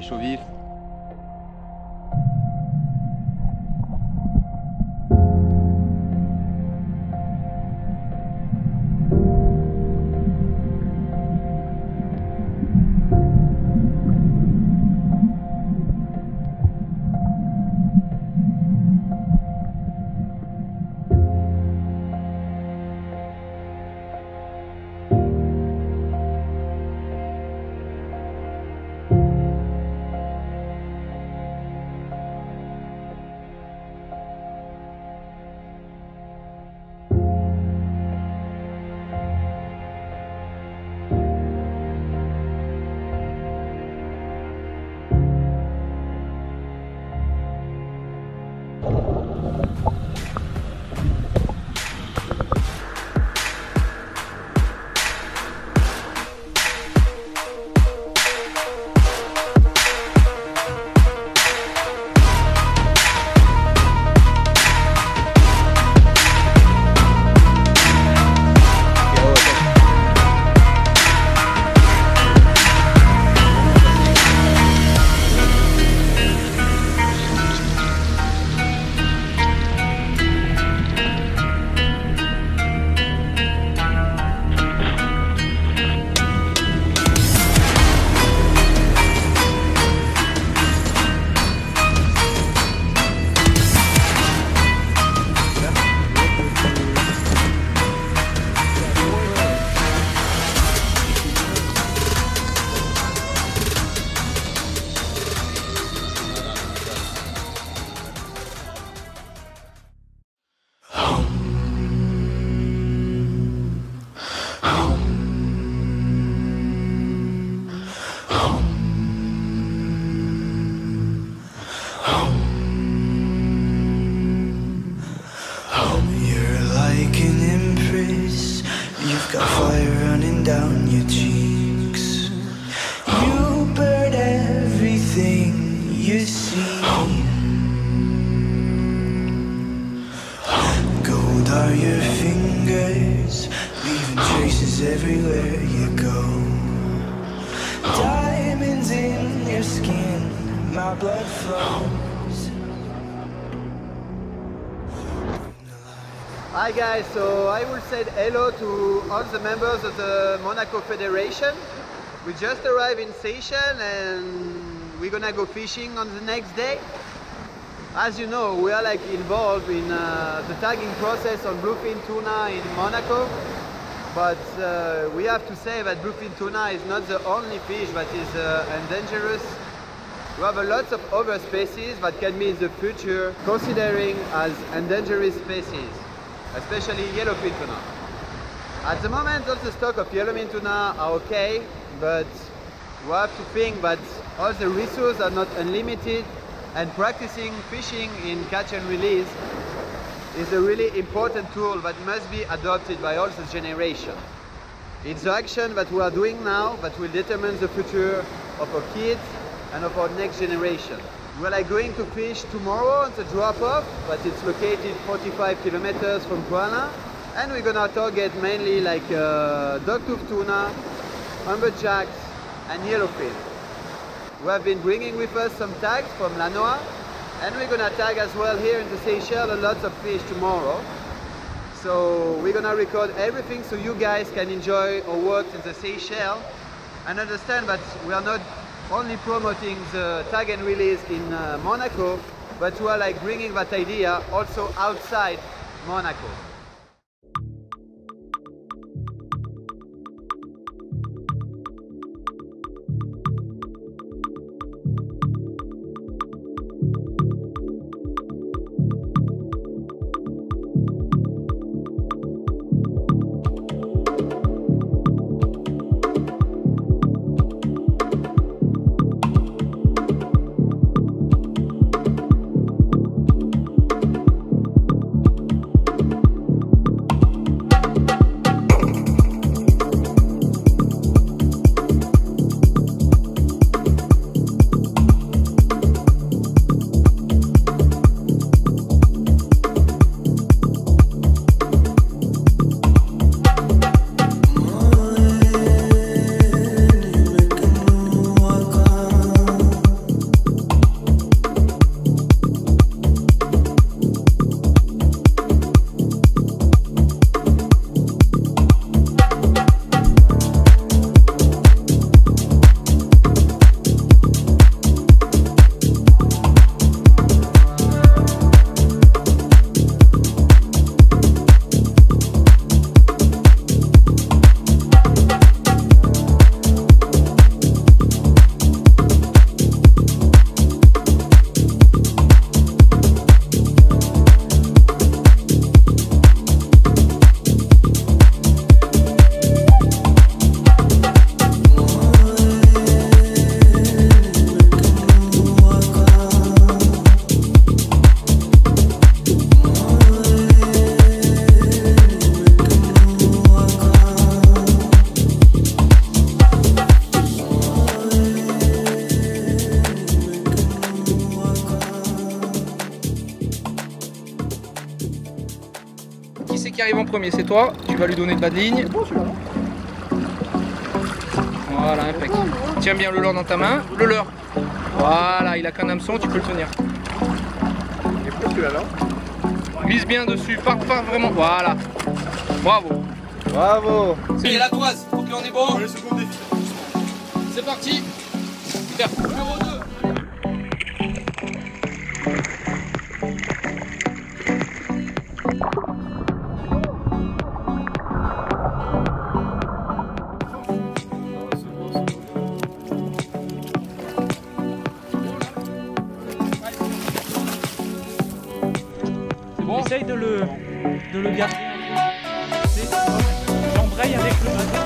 pêche au vif. You're like an empress, you've got fire running down your cheeks. You burn everything you see. Gold are your fingers, leaving traces everywhere you go. Diamonds in your skin, my blood flows. Hi guys, so I will say hello to all the members of the Monaco Federation. We just arrived in Seychelles and we're gonna go fishing on the next day. As you know, we are like involved in the tagging process on bluefin tuna in Monaco. But we have to say that bluefin tuna is not the only fish that is endangered. We have a lot of other species that can be in the future considering as endangered species, especially yellowfin tuna. At the moment, all the stock of yellowfin tuna are okay, but we have to think that all the resources are not unlimited, and practicing fishing in catch and release is a really important tool that must be adopted by all the generation. It's the action that we are doing now that will determine the future of our kids and of our next generation. We're like going to fish tomorrow on the drop-off, but it's located 45 kilometers from Kuala, and we're gonna target mainly like dogtooth tuna, umberjacks, and yellowfin. We have been bringing with us some tags from Lanoa, and we're gonna tag as well here in the Seychelles a lot of fish tomorrow. So we're gonna record everything so you guys can enjoy our work in the Seychelles and understand that we are not only promoting the tag and release in Monaco, but we are like bringing that idea also outside Monaco. premier, c'est toi. Tu vas lui donner de bas de ligne. Voilà, impec. Tiens bien le leurre dans ta main. Le leurre. Voilà, il a qu'un hameçon, tu peux le tenir. Glisse bien dessus, pas vraiment. Voilà. Bravo. Bravo. Il y a la toise, ok on est bon. C'est parti. Super. Numéro 2. Essaye de le garder. J'embraye avec le bateau.